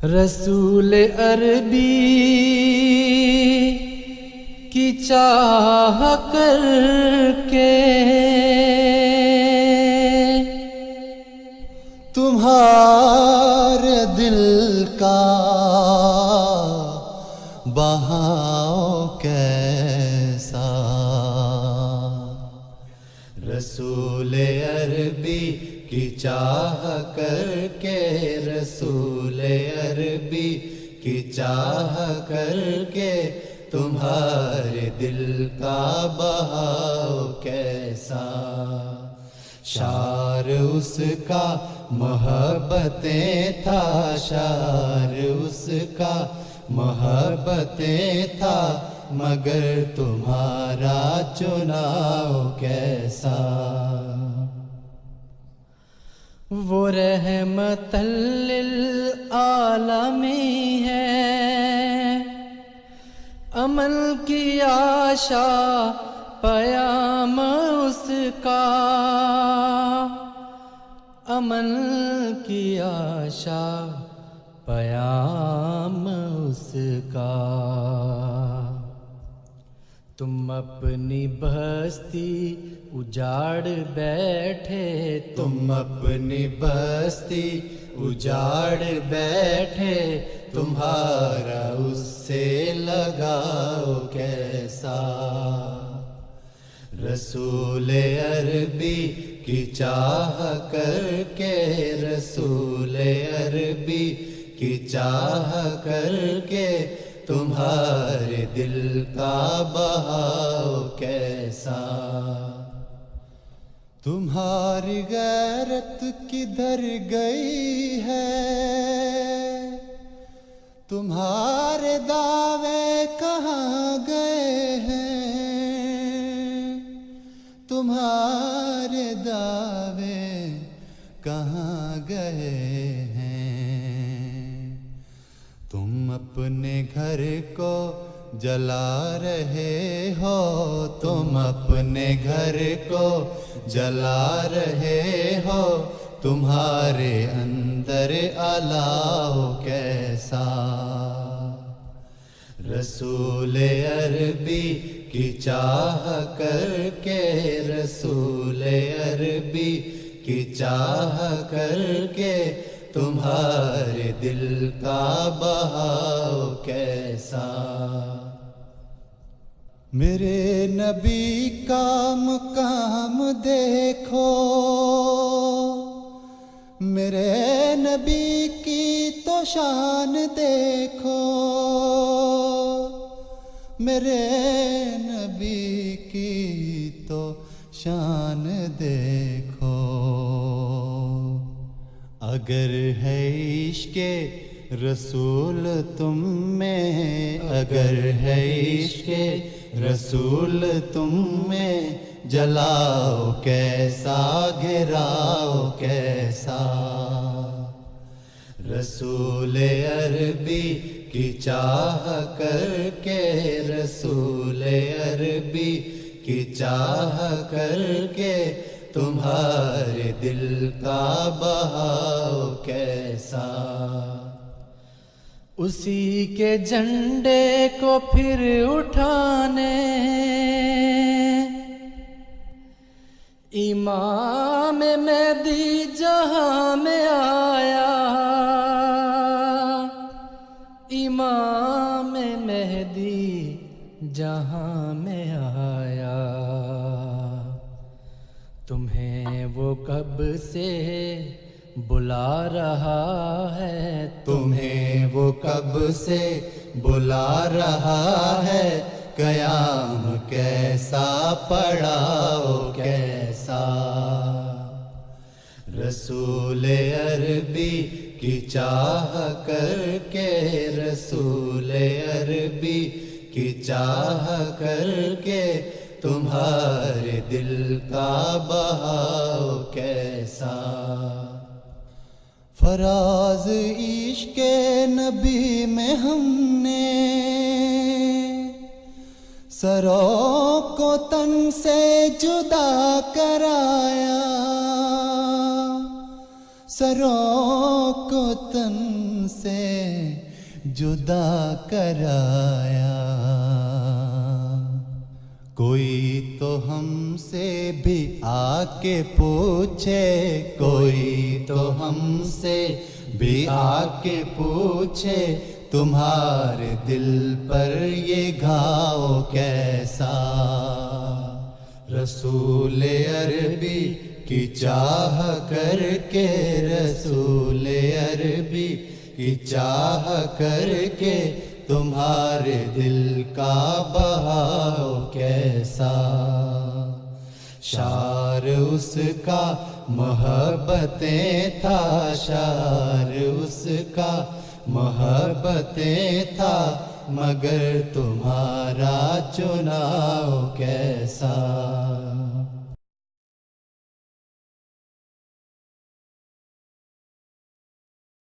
رسول عربی کی چاہ کر کے تمہارے دل کا بہاؤ کیسا، رسول عربی کی چاہ کر کے، رسول عربی کی چاہ کر کے تمہارے دل کا بہاؤ کیسا، شعر اس کا محبتیں تھا، شعر اس کا محبتیں تھا، مگر تمہارا چناؤ کیسا، وہ رحمت للعالمین ہے، عمل کی آشا پیام اس کا، عمل کی آشا پیام اس کا، تم اپنی بستی اجاڑ بیٹھے، تم اپنی بستی اجاڑ بیٹھے، تمہارا اس سے لگاؤ کیسا، رسول عربی کی چاہ کر کے، رسول عربی کی چاہ کر کے تمہارے دل کا بہاؤ کیسا، تمہاری غیرت کدھر گئی ہے، تمہارے دعوے کہاں گئے ہیں، تمہارے دعوے کہاں گئے ہیں، تم اپنے گھر کو جلا رہے ہو، تم اپنے گھر کو جلا رہے ہو، تمہارے اندر الاؤ کیسا، رسول عربی کی چاہ کر کے، رسول عربی کی چاہ کر کے تمہارے دل کا بہاؤ کیسا، میرے نبی کا مقام دیکھو، میرے نبی کی تو شان دیکھو، میرے نبی کی تو شان دیکھو، اگر ہے عشق رسول تم میں، اگر ہے عشق رسول تم میں، جلاؤ کیسا گراؤ کیسا، رسول عربی کی چاہ کر کے، رسول عربی کی چاہ کر کے تمہارے دل کا بہاؤ کیسا، اسی کے جھنڈے کو پھر اٹھانے امام مہدی جہاں میں آیا، امام مہدی جہاں میں آیا، تمہیں وہ کب سے بلا رہا ہے، تمہیں وہ کب سے بلا رہا ہے، قیام کیسا پڑاؤ کیسا، رسول عربی کی چاہ کر کے، رسول عربی کی چاہ کر کے تمہارے دل کا بہاؤ کیسا، فراز عشق نبی میں ہم نے سروں کو تن سے جدا کرایا، سروں کو تن سے جدا کرایا. کوئی تو ہم سے بھی آ کے پوچھے, کوئی تو ہم سے بھی آ کے پوچھے, تمہارے دل پر یہ گھاؤ کیسا. رسول عربی کی چاہ کر کے, رسول عربی کی چاہ کر کے, تمہارے دل کا بہاؤ کیسا. شعر اس کا محبتیں تھا, شعر اس کا محبتیں تھا, مگر تمہارا چناؤ کیسا.